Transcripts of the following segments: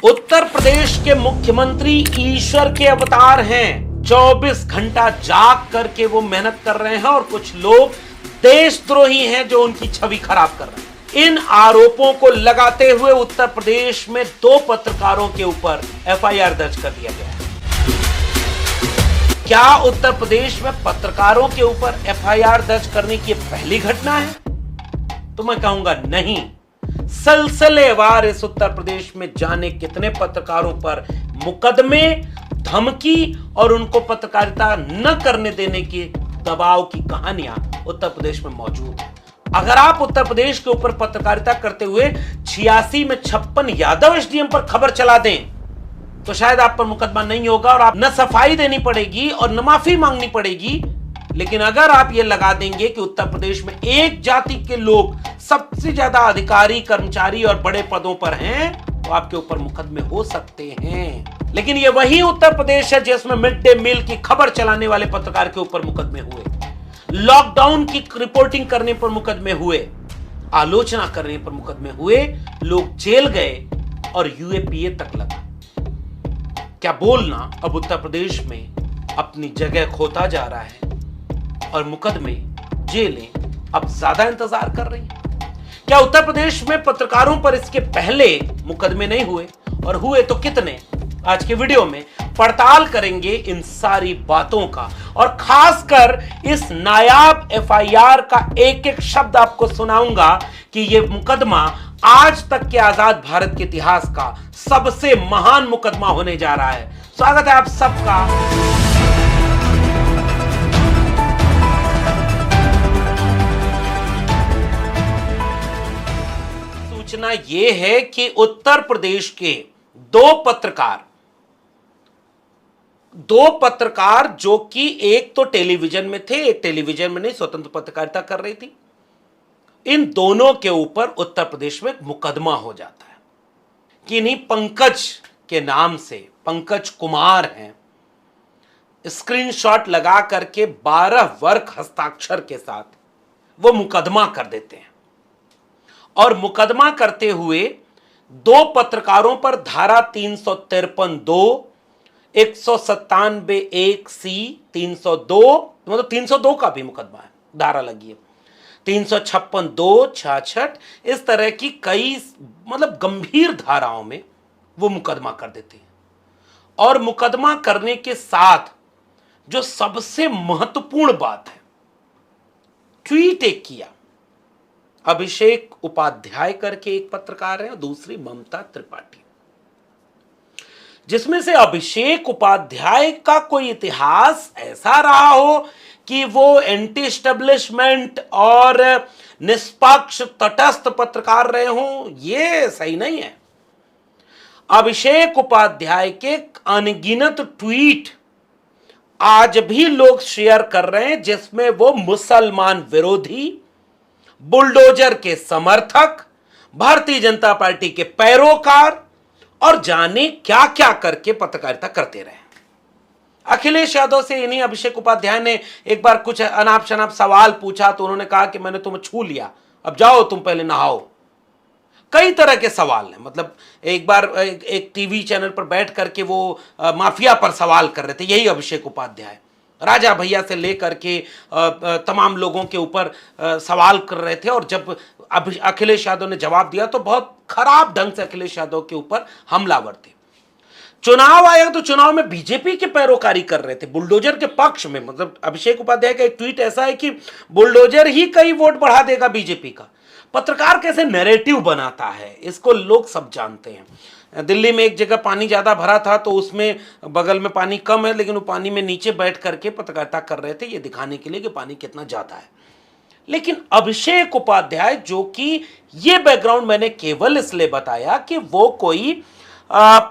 उत्तर प्रदेश के मुख्यमंत्री ईश्वर के अवतार हैं। 24 घंटा जाग करके वो मेहनत कर रहे हैं और कुछ लोग देशद्रोही हैं जो उनकी छवि खराब कर रहे हैं। इन आरोपों को लगाते हुए उत्तर प्रदेश में 2 पत्रकारों के ऊपर एफआईआर दर्ज कर दिया गया है। क्या उत्तर प्रदेश में पत्रकारों के ऊपर एफआईआर दर्ज करने की पहली घटना है? तो मैं कहूंगा नहीं। सिलसिलेवार इस उत्तर प्रदेश में जाने कितने पत्रकारों पर मुकदमे, धमकी और उनको पत्रकारिता न करने देने की दबाव की कहानियां उत्तर प्रदेश में मौजूद है। अगर आप उत्तर प्रदेश के ऊपर पत्रकारिता करते हुए 86 में 56 यादव एसडीएम पर खबर चला दें तो शायद आप पर मुकदमा नहीं होगा और आप न सफाई देनी पड़ेगी और न माफी मांगनी पड़ेगी। लेकिन अगर आप ये लगा देंगे कि उत्तर प्रदेश में एक जाति के लोग सबसे ज्यादा अधिकारी, कर्मचारी और बड़े पदों पर हैं तो आपके ऊपर मुकदमे हो सकते हैं। लेकिन ये वही उत्तर प्रदेश है जिसमें मिड डे मील की खबर चलाने वाले पत्रकार के ऊपर मुकदमे हुए, लॉकडाउन की रिपोर्टिंग करने पर मुकदमे हुए, आलोचना करने पर मुकदमे हुए, लोग जेल गए और यूएपीए तक लगा। क्या बोलना अब उत्तर प्रदेश में अपनी जगह खोता जा रहा है और मुकदमे, जेलें अब ज्यादा इंतजार कर रही हैं। क्या उत्तर प्रदेश में पत्रकारों पर इसके पहले मुकदमे नहीं हुए और हुए तो कितने? आज के वीडियो में पड़ताल करेंगे इन सारी बातों का और खासकर इस नायाब एफआईआर का एक एक शब्द आपको सुनाऊंगा कि यह मुकदमा आज तक के आजाद भारत के इतिहास का सबसे महान मुकदमा होने जा रहा है। स्वागत है आप सबका। सूचना यह है कि उत्तर प्रदेश के दो पत्रकार जो कि एक तो टेलीविजन में थे, एक टेलीविजन में नहीं, स्वतंत्र पत्रकारिता कर रही थी, इन दोनों के ऊपर उत्तर प्रदेश में मुकदमा हो जाता है कि इन्हीं पंकज के नाम से, पंकज कुमार हैं, स्क्रीनशॉट लगा करके 12 वर्क हस्ताक्षर के साथ वो मुकदमा कर देते हैं और मुकदमा करते हुए 2 पत्रकारों पर धारा 353(2), 197(1)(c), 302, मतलब 302 का भी मुकदमा है, धारा लगी है, 356(2), 66, इस तरह की कई मतलब गंभीर धाराओं में वो मुकदमा कर देते हैं। और मुकदमा करने के साथ जो सबसे महत्वपूर्ण बात है, ट्वीट एक किया। अभिषेक उपाध्याय करके एक पत्रकार है और दूसरी ममता त्रिपाठी, जिसमें से अभिषेक उपाध्याय का कोई इतिहास ऐसा रहा हो कि वो एंटी एस्टेब्लिशमेंट और निष्पक्ष तटस्थ पत्रकार रहे हों, ये सही नहीं है। अभिषेक उपाध्याय के अनगिनत ट्वीट आज भी लोग शेयर कर रहे हैं जिसमें वो मुसलमान विरोधी, बुलडोजर के समर्थक, भारतीय जनता पार्टी के पैरोकार और जाने क्या क्या करके पत्रकारिता करते रहे। अखिलेश यादव से इन्हीं अभिषेक उपाध्याय ने एक बार कुछ अनाप शनाप सवाल पूछा तो उन्होंने कहा कि मैंने तुम्हें छू लिया, अब जाओ तुम पहले नहाओ। कई तरह के सवाल हैं, मतलब एक बार एक टीवी चैनल पर बैठ करके वो माफिया पर सवाल कर रहे थे, यही अभिषेक उपाध्याय राजा भैया से लेकर के तमाम लोगों के ऊपर सवाल कर रहे थे। और जब अखिलेश यादव ने जवाब दिया तो बहुत खराब ढंग से अखिलेश यादव के ऊपर हमलावर थे। चुनाव आया तो चुनाव में बीजेपी के पैरोकारी कर रहे थे, बुलडोजर के पक्ष में। मतलब अभिषेक उपाध्याय का एक ट्वीट ऐसा है कि बुलडोजर ही कई वोट बढ़ा देगा बीजेपी का। पत्रकार कैसे नैरेटिव बनाता है इसको लोग सब जानते हैं। दिल्ली में एक जगह पानी ज्यादा भरा था तो उसमें बगल में पानी कम है, लेकिन वो पानी में नीचे बैठ करके पत्रकारिता कर रहे थे ये दिखाने के लिए कि पानी कितना ज्यादा है। लेकिन अभिषेक उपाध्याय, जो कि ये बैकग्राउंड मैंने केवल इसलिए बताया कि वो कोई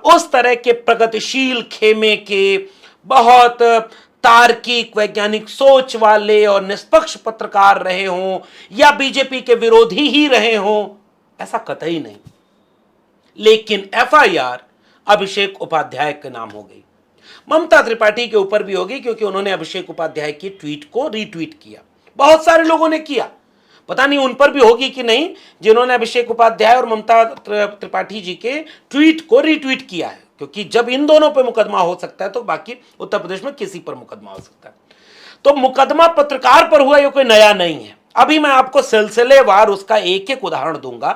उस तरह के प्रगतिशील खेमे के, बहुत तार्किक वैज्ञानिक सोच वाले और निष्पक्ष पत्रकार रहे हों या बीजेपी के विरोधी ही रहे हों, ऐसा कतई नहीं। लेकिन एफआईआर अभिषेक उपाध्याय के नाम हो गई, ममता त्रिपाठी के ऊपर भी होगी क्योंकि उन्होंने अभिषेक उपाध्याय की ट्वीट को रीट्वीट किया। बहुत सारे लोगों ने किया, पता नहीं उन पर भी होगी कि नहीं, जिन्होंने अभिषेक उपाध्याय और ममता त्रिपाठी जी के ट्वीट को रीट्वीट किया है, क्योंकि जब इन दोनों पर मुकदमा हो सकता है तो बाकी उत्तर प्रदेश में किसी पर मुकदमा हो सकता है। तो मुकदमा पत्रकार पर हुआ, ये कोई नया नहीं है। अभी मैं आपको सिलसिलेवार उसका एक एक उदाहरण दूंगा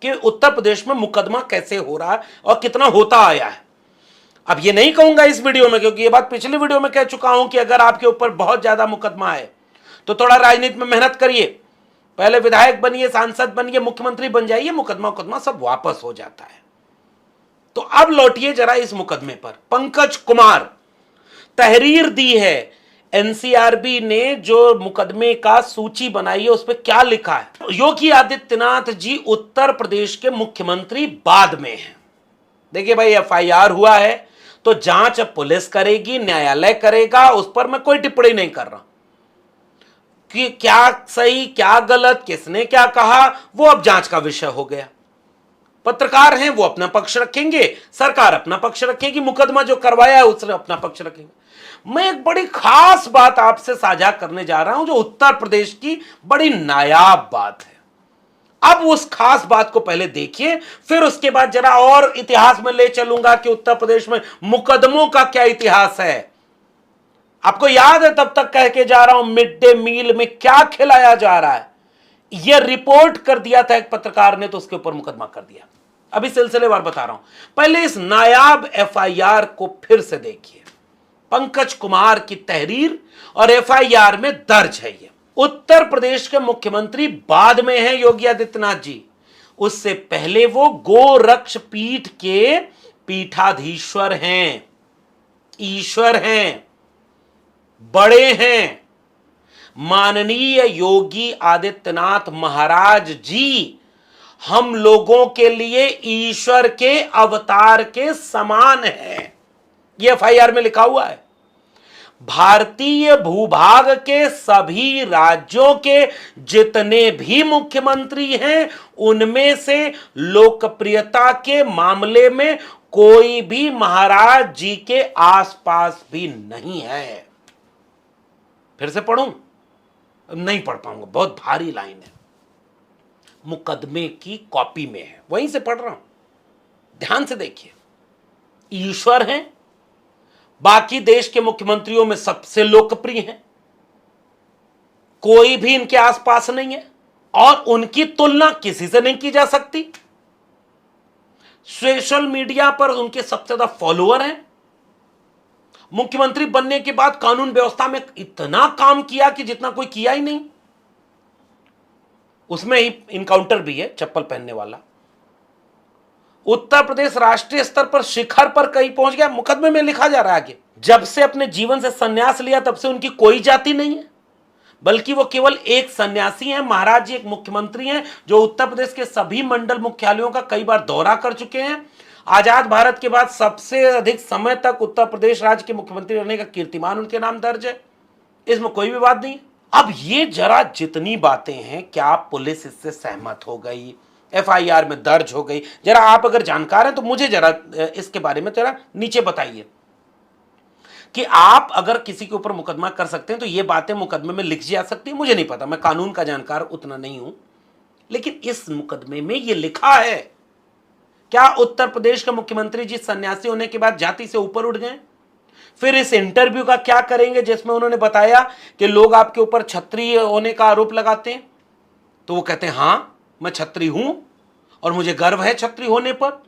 कि उत्तर प्रदेश में मुकदमा कैसे हो रहा है और कितना होता आया है। अब ये नहीं कहूंगा इस वीडियो में, क्योंकि ये बात पिछली वीडियो में कह चुका हूं कि अगर आपके ऊपर बहुत ज्यादा मुकदमा है तो थोड़ा राजनीति में मेहनत करिए, पहले विधायक बनिए, सांसद बनिए, मुख्यमंत्री बन जाइए, मुकदमा सब वापस हो जाता है। तो अब लौटिए जरा इस मुकदमे पर। पंकज कुमार, तहरीर दी है एनसीआरबी ने, जो मुकदमे का सूची बनाई है उस पर क्या लिखा है। योगी आदित्यनाथ जी उत्तर प्रदेश के मुख्यमंत्री बाद में हैं। देखिए भाई, एफआईआर हुआ है तो जांच अब पुलिस करेगी, न्यायालय करेगा, उस पर मैं कोई टिप्पणी नहीं कर रहा कि क्या सही क्या गलत, किसने क्या कहा, वो अब जांच का विषय हो गया। पत्रकार हैं, वो अपना पक्ष रखेंगे, सरकार अपना पक्ष रखेगी, मुकदमा जो करवाया है उसने अपना पक्ष रखेंगे। मैं एक बड़ी खास बात आपसे साझा करने जा रहा हूं, जो उत्तर प्रदेश की बड़ी नायाब बात है। अब उस खास बात को पहले देखिए, फिर उसके बाद जरा और इतिहास में ले चलूंगा कि उत्तर प्रदेश में मुकदमों का क्या इतिहास है। आपको याद है, तब तक कह के जा रहा हूं, मिड डे मील में क्या खिलाया जा रहा है, यह रिपोर्ट कर दिया था एक पत्रकार ने, तो उसके ऊपर मुकदमा कर दिया। अभी सिलसिलेवार बता रहा हूं, पहले इस नायाब एफआईआर को फिर से देखिए। पंकज कुमार की तहरीर और एफआईआर में दर्ज है। ये उत्तर प्रदेश के मुख्यमंत्री बाद में हैं योगी आदित्यनाथ जी, उससे पहले वो गोरक्ष पीठ के पीठाधीश्वर हैं, ईश्वर हैं, बड़े हैं। माननीय योगी आदित्यनाथ महाराज जी हम लोगों के लिए ईश्वर के अवतार के समान हैं, यह एफआईआर में लिखा हुआ है। भारतीय भूभाग के सभी राज्यों के जितने भी मुख्यमंत्री हैं, उनमें से लोकप्रियता के मामले में कोई भी महाराज जी के आसपास भी नहीं है। फिर से पढ़ूं? नहीं पढ़ पाऊंगा, बहुत भारी लाइन है, मुकदमे की कॉपी में है, वहीं से पढ़ रहा हूं, ध्यान से देखिए। ईश्वर हैं, बाकी देश के मुख्यमंत्रियों में सबसे लोकप्रिय हैं, कोई भी इनके आसपास नहीं है और उनकी तुलना किसी से नहीं की जा सकती। सोशल मीडिया पर उनके सबसे ज्यादा फॉलोअर हैं। मुख्यमंत्री बनने के बाद कानून व्यवस्था में इतना काम किया कि जितना कोई किया ही नहीं। उसमें ही इनकाउंटर भी है, चप्पल पहनने वाला। उत्तर प्रदेश राष्ट्रीय स्तर पर शिखर पर कहीं पहुंच गया, मुकदमे में लिखा जा रहा है आगे। जब से अपने जीवन से संन्यास लिया तब से उनकी कोई जाति नहीं है, बल्कि वो केवल एक सन्यासी हैं। महाराज जी एक मुख्यमंत्री हैं जो उत्तर प्रदेश के सभी मंडल मुख्यालयों का कई बार दौरा कर चुके हैं। आजाद भारत के बाद सबसे अधिक समय तक उत्तर प्रदेश राज्य के मुख्यमंत्री रहने का कीर्तिमान उनके नाम दर्ज है, इसमें कोई विवाद नहीं। अब ये जरा जितनी बातें हैं, क्या पुलिस इससे सहमत हो गई, एफआईआर में दर्ज हो गई, जरा आप अगर जानकार हैं तो मुझे जरा इसके बारे में जरा नीचे बताइए कि आप अगर किसी के ऊपर मुकदमा कर सकते हैं तो ये बातें मुकदमे में लिख जा सकती है। मुझे नहीं पता, मैं कानून का जानकार उतना नहीं हूं, लेकिन इस मुकदमे में ये लिखा है। क्या उत्तर प्रदेश के मुख्यमंत्री जी सन्यासी होने के बाद जाति से ऊपर उठ गए? फिर इस इंटरव्यू का क्या करेंगे जिसमें उन्होंने बताया कि लोग आपके ऊपर क्षत्रिय होने का आरोप लगाते हैं, तो वो कहते हैं हां मैं क्षत्रिय हूं और मुझे गर्व है क्षत्रिय होने पर।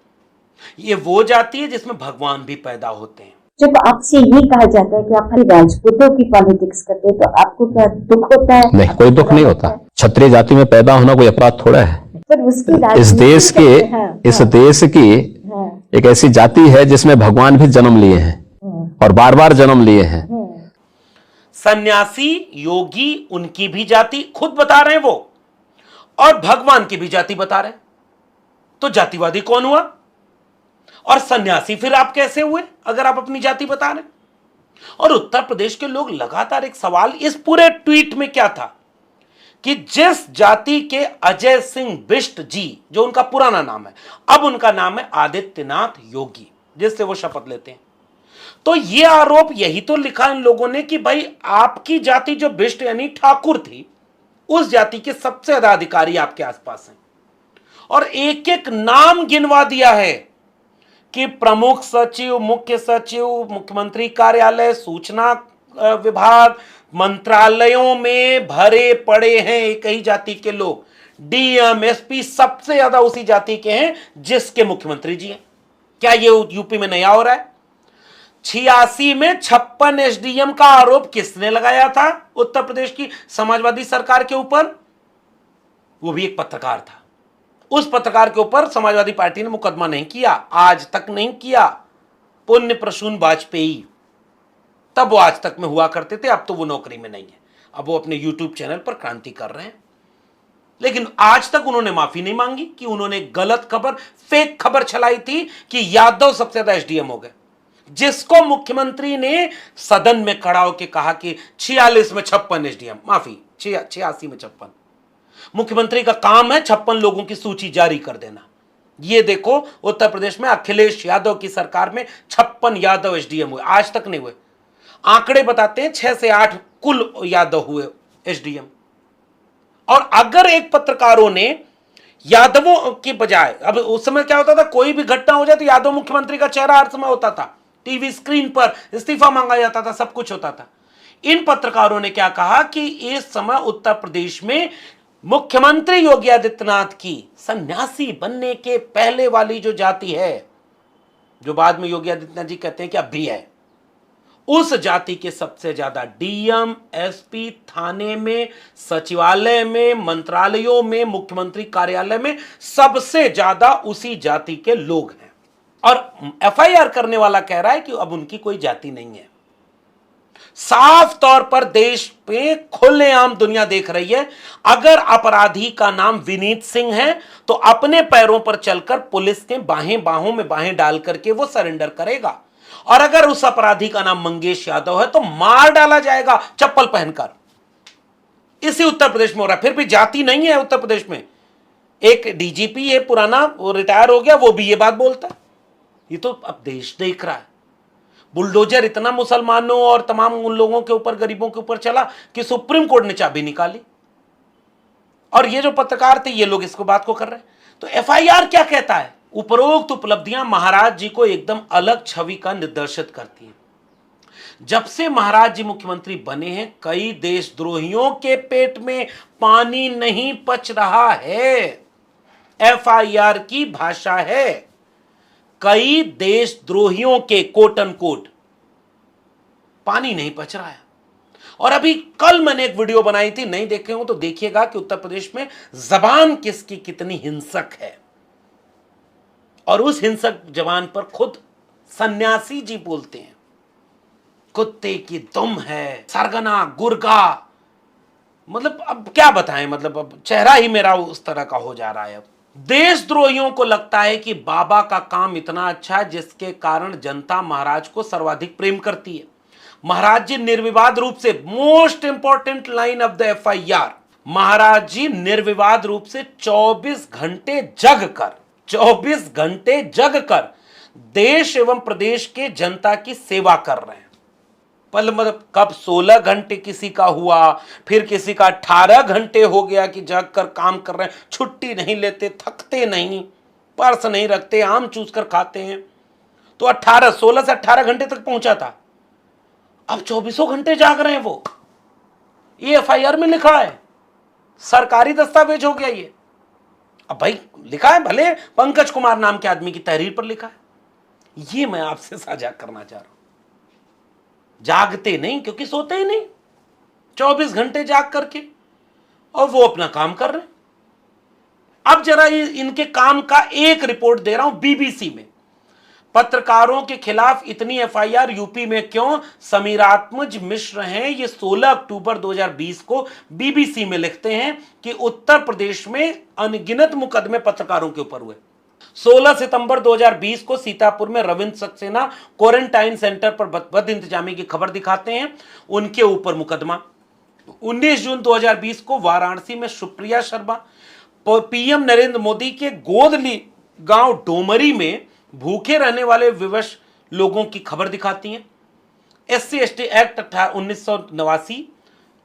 ये वो जाति है जिसमें भगवान भी पैदा होते हैं। जब आपसे ये कहा जाता है कि आप राजपूतों की पॉलिटिक्स करते हैं, तो आपको क्या दुख होता है? नहीं, कोई दुख नहीं होता। क्षत्रिय जाति में पैदा होना कोई अपराध थोड़ा है। पर उसकी इस देश की एक ऐसी जाति है जिसमें भगवान भी जन्म लिए हैं और बार बार जन्म लिए हैं। सन्यासी योगी उनकी भी जाति खुद बता रहे हैं वो, और भगवान की भी जाति बता रहे हैं। तो जातिवादी कौन हुआ और सन्यासी फिर आप कैसे हुए अगर आप अपनी जाति बता रहे? और उत्तर प्रदेश के लोग लगातार एक सवाल इस पूरे ट्वीट में क्या था कि जिस जाति के अजय सिंह बिष्ट जी, जो उनका पुराना नाम है, अब उनका नाम है आदित्यनाथ योगी, जिससे वो शपथ लेते हैं, तो ये आरोप यही तो लिखा इन लोगों ने कि भाई आपकी जाति जो बिष्ट यानी ठाकुर थी, उस जाति के सबसे ज्यादा अधिकारी आपके आसपास हैं, और एक एक नाम गिनवा दिया है कि प्रमुख सचिव, मुख्य सचिव, मुख्यमंत्री कार्यालय, सूचना विभाग, मंत्रालयों में भरे पड़े हैं एक ही जाति के लोग। डीएम, एसपी सबसे ज्यादा उसी जाति के हैं जिसके मुख्यमंत्री जी हैं। क्या ये यूपी में नया हो रहा है? 86 में 56 एसडीएम का आरोप किसने लगाया था उत्तर प्रदेश की समाजवादी सरकार के ऊपर? वो भी एक पत्रकार था। उस पत्रकार के ऊपर समाजवादी पार्टी ने मुकदमा नहीं किया, आज तक नहीं किया। पुण्य प्रसून वाजपेयी, तब वो आज तक में हुआ करते थे, अब तो वो नौकरी में नहीं है, अब वो अपने यूट्यूब चैनल पर क्रांति कर रहे हैं। लेकिन आज तक उन्होंने माफी नहीं मांगी कि उन्होंने गलत खबर, फेक खबर चलाई थी कि यादव सबसे ज्यादा एसडीएम हो गए, जिसको मुख्यमंत्री ने सदन में खड़ा होकर कहा कि 46 में 56 एसडीएम, माफी 86 में 56। मुख्यमंत्री का काम है 56 लोगों की सूची जारी कर देना। ये देखो उत्तर प्रदेश में अखिलेश यादव की सरकार में 56 यादव एसडीएम हुए, आज तक नहीं हुए। आंकड़े बताते हैं 6 से 8 कुल यादव हुए एसडीएम। और अगर एक पत्रकारों ने यादवों के बजाय, अब उस समय क्या होता था, कोई भी घटना हो जाए तो यादव मुख्यमंत्री का चेहरा हर समय होता था, टीवी स्क्रीन पर इस्तीफा मांगा जाता था, सब कुछ होता था। इन पत्रकारों ने क्या कहा कि इस समय उत्तर प्रदेश में मुख्यमंत्री योगी आदित्यनाथ की सन्यासी बनने के पहले वाली जो जाति है, जो बाद में योगी आदित्यनाथ जी कहते हैं कि अब भी है, उस जाति के सबसे ज्यादा डीएम, एसपी, थाने में, सचिवालय में, मंत्रालयों में, मुख्यमंत्री कार्यालय में सबसे ज्यादा उसी जाति के लोग हैं। और एफआईआर करने वाला कह रहा है कि अब उनकी कोई जाति नहीं है। साफ तौर पर देश में खुलेआम दुनिया देख रही है, अगर अपराधी का नाम विनीत सिंह है तो अपने पैरों पर चलकर पुलिस के बाहों में बाहें डाल करके वो सरेंडर करेगा, और अगर उस अपराधी का नाम मंगेश यादव है तो मार डाला जाएगा चप्पल पहनकर। इसी उत्तर प्रदेश में हो रहा है। फिर भी जाति नहीं है उत्तर प्रदेश में। एक डीजीपी है पुराना, वो रिटायर हो गया, वो भी ये बात बोलता है। ये तो अब देश देख रहा है। बुलडोजर इतना मुसलमानों और तमाम उन लोगों के ऊपर, गरीबों के ऊपर चला कि सुप्रीम कोर्ट ने चाबी निकाली, और ये जो पत्रकार थे ये लोग इसको बात को कर रहे हैं। तो एफआईआर क्या कहता है? उपरोक्त उपलब्धियां महाराज जी को एकदम अलग छवि का निर्देशित करती हैं। जब से महाराज जी मुख्यमंत्री बने हैं, कई देशद्रोहियों के पेट में पानी नहीं पच रहा है। एफआईआर की भाषा है, कई देशद्रोहियों के कोट अनकोट पानी नहीं पच रहा है। और अभी कल मैंने एक वीडियो बनाई थी, नहीं देखे हो तो देखिएगा कि उत्तर प्रदेश में जबान किसकी कितनी हिंसक है। और उस हिंसक जबान पर खुद सन्यासी जी बोलते हैं, कुत्ते की दुम है, सरगना, गुर्गा। मतलब अब क्या बताएं, मतलब अब चेहरा ही मेरा उस तरह का हो जा रहा है। अब देशद्रोहियों को लगता है कि बाबा का काम इतना अच्छा है जिसके कारण जनता महाराज को सर्वाधिक प्रेम करती है। महाराज जी निर्विवाद रूप से, most important line of the FIR, महाराज जी निर्विवाद रूप से 24 घंटे जग कर देश एवं प्रदेश के जनता की सेवा कर रहे हैं। मतलब कब 16 घंटे किसी का हुआ, फिर किसी का 18 घंटे हो गया कि जग कर काम कर रहे हैं, छुट्टी नहीं लेते, थकते नहीं, पर्स नहीं रखते, आम चूस कर खाते हैं। तो 16 से 18 घंटे तक पहुंचा था, अब 24 घंटे जाग रहे हैं वो। ये एफआईआर में लिखा है, सरकारी दस्तावेज हो गया ये। अब भाई लिखा है, भले पंकज कुमार नाम के आदमी की तहरीर पर लिखा है। ये मैं आपसे साझा करना चाह रहा हूं। जागते नहीं क्योंकि सोते ही नहीं, 24 घंटे जाग करके, और वो अपना काम कर रहे हैं। अब जरा इनके काम का एक रिपोर्ट दे रहा हूं बीबीसी में। पत्रकारों के खिलाफ इतनी एफआईआर यूपी में क्यों? समीरात्मज मिश्र हैं, ये 16 अक्टूबर 2020 को बीबीसी में लिखते हैं कि उत्तर प्रदेश में अनगिनत मुकदमे पत्रकारों के ऊपर हुए। 16 सितंबर 2020 को सीतापुर में रविंद्र सक्सेना क्वारंटाइन सेंटर पर बद इंतजामी की खबर दिखाते हैं, उनके ऊपर मुकदमा। 19 जून 2020 को वाराणसी में सुप्रिया शर्मा पीएम नरेंद्र मोदी के गोदली गांव डोमरी में भूखे रहने वाले विवश लोगों की खबर दिखाती हैं। SC ST एक्ट 1989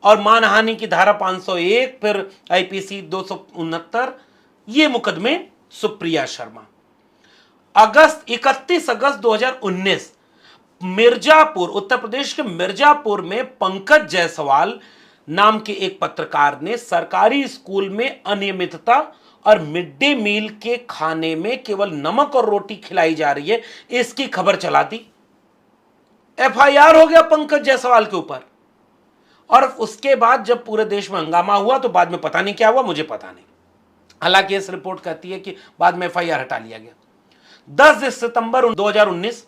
और मानहानि की धारा 501, फिर आईपीसी 269, ये मुकदमे सुप्रिया शर्मा। 31 अगस्त 2019 मिर्जापुर, उत्तर प्रदेश के मिर्जापुर में पंकज जायसवाल नाम के एक पत्रकार ने सरकारी स्कूल में अनियमितता और मिड डे मील के खाने में केवल नमक और रोटी खिलाई जा रही है, इसकी खबर चला दी। एफआईआर हो गया पंकज जायसवाल के ऊपर। और उसके बाद जब पूरे देश में हंगामा हुआ तो बाद में पता नहीं क्या हुआ, मुझे पता नहीं। हालांकि इस रिपोर्ट कहती है कि बाद में एफआईआर हटा लिया गया। 10 सितंबर 2019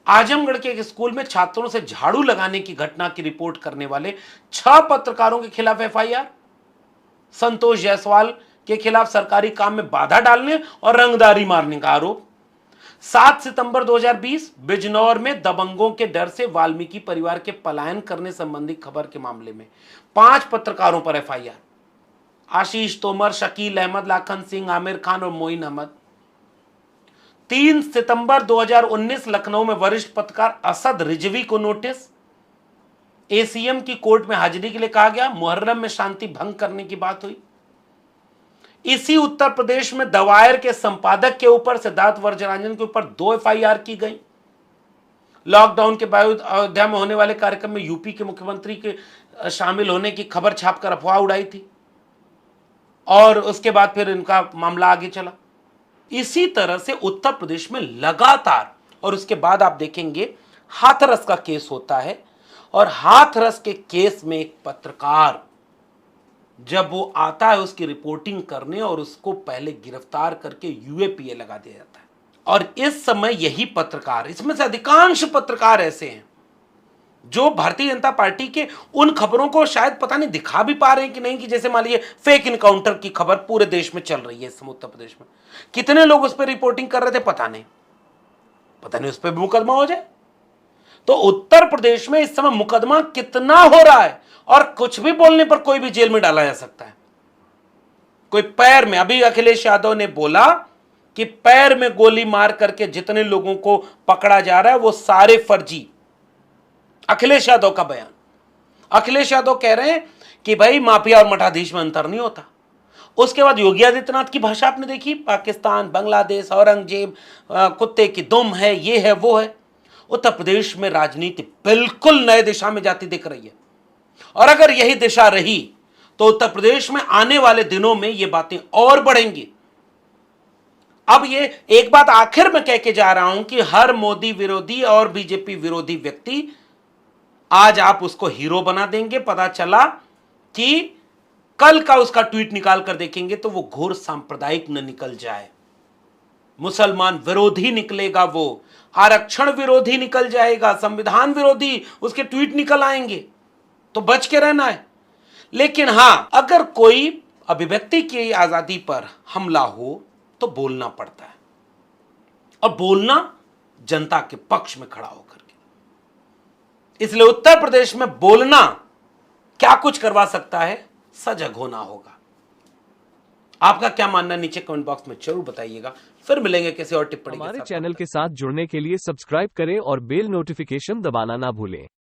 आजमगढ़ के एक स्कूल में छात्रों से झाड़ू लगाने की घटना की रिपोर्ट करने वाले 6 पत्रकारों के खिलाफ एफआईआर। संतोष जायसवाल के खिलाफ सरकारी काम में बाधा डालने और रंगदारी मारने का आरोप। 7 सितंबर 2020 बिजनौर में दबंगों के डर से वाल्मीकि परिवार के पलायन करने संबंधी खबर के मामले में 5 पत्रकारों पर एफआईआर। आशीष तोमर, शकील अहमद, लाखन सिंह, आमिर खान और मोइन अहमद। 3 सितंबर 2019 लखनऊ में वरिष्ठ पत्रकार असद रिजवी को नोटिस। एसीएम की कोर्ट में हाजिरी के लिए कहा गया। मुहर्रम में शांति भंग करने की बात हुई। इसी उत्तर प्रदेश में दवायर के संपादक के ऊपर, सिद्धार्थ वरजराजन के ऊपर 2 एफआईआर की गई। लॉकडाउन के बाद अयोध्या में होने वाले कार्यक्रम में यूपी के मुख्यमंत्री के शामिल होने की खबर छापकर अफवाह उड़ाई थी और उसके बाद फिर इनका मामला आगे चला। इसी तरह से उत्तर प्रदेश में लगातार, और उसके बाद आप देखेंगे हाथरस का केस होता है और हाथरस के केस में एक पत्रकार जब वो आता है उसकी रिपोर्टिंग करने और उसको पहले गिरफ्तार करके यूएपीए लगा दिया जाता है। और इस समय यही पत्रकार, इसमें से अधिकांश पत्रकार ऐसे हैं जो भारतीय जनता पार्टी के उन खबरों को शायद पता नहीं दिखा भी पा रहे हैं कि नहीं, कि जैसे मान लीजिए फेक इनकाउंटर की खबर पूरे देश में चल रही है। इस समय उत्तर प्रदेश में कितने लोग उस पर रिपोर्टिंग कर रहे थे पता नहीं उस पर भी मुकदमा हो जाए। तो उत्तर प्रदेश में इस समय मुकदमा कितना हो रहा है और कुछ भी बोलने पर कोई भी जेल में डाला जा सकता है। कोई पैर में, अभी अखिलेश यादव ने बोला कि पैर में गोली मार करके जितने लोगों को पकड़ा जा रहा है वो सारे फर्जी। अखिलेश यादव का बयान। अखिलेश यादव कह रहे हैं कि भाई माफिया और मठाधीश में अंतर नहीं होता। उसके बाद योगी आदित्यनाथ की भाषा आपने देखी, पाकिस्तान, बांग्लादेश, औरंगजेब, कुत्ते की दुम है, ये है वो है। उत्तर प्रदेश में राजनीति बिल्कुल नए दिशा में जाती दिख रही है और अगर यही दिशा रही तो उत्तर प्रदेश में आने वाले दिनों में ये बातें और बढ़ेंगी। अब ये एक बात आखिर में कह के जा रहा हूं कि हर मोदी विरोधी और बीजेपी विरोधी व्यक्ति आज आप उसको हीरो बना देंगे। पता चला कि कल का उसका ट्वीट निकाल कर देखेंगे तो वो घोर सांप्रदायिक न निकल जाए, मुसलमान विरोधी निकलेगा, वो आरक्षण विरोधी निकल जाएगा, संविधान विरोधी उसके ट्वीट निकल आएंगे। तो बच के रहना है। लेकिन हां, अगर कोई अभिव्यक्ति की आजादी पर हमला हो तो बोलना पड़ता है और बोलना जनता के पक्ष में खड़ा होकर के। इसलिए उत्तर प्रदेश में बोलना क्या कुछ करवा सकता है, सजग होना होगा। आपका क्या मानना है नीचे कमेंट बॉक्स में जरूर बताइएगा। फिर मिलेंगे किसी और टिप्पणी के साथ। हमारे चैनल के साथ जुड़ने के लिए सब्सक्राइब करें और बेल नोटिफिकेशन दबाना ना भूलें।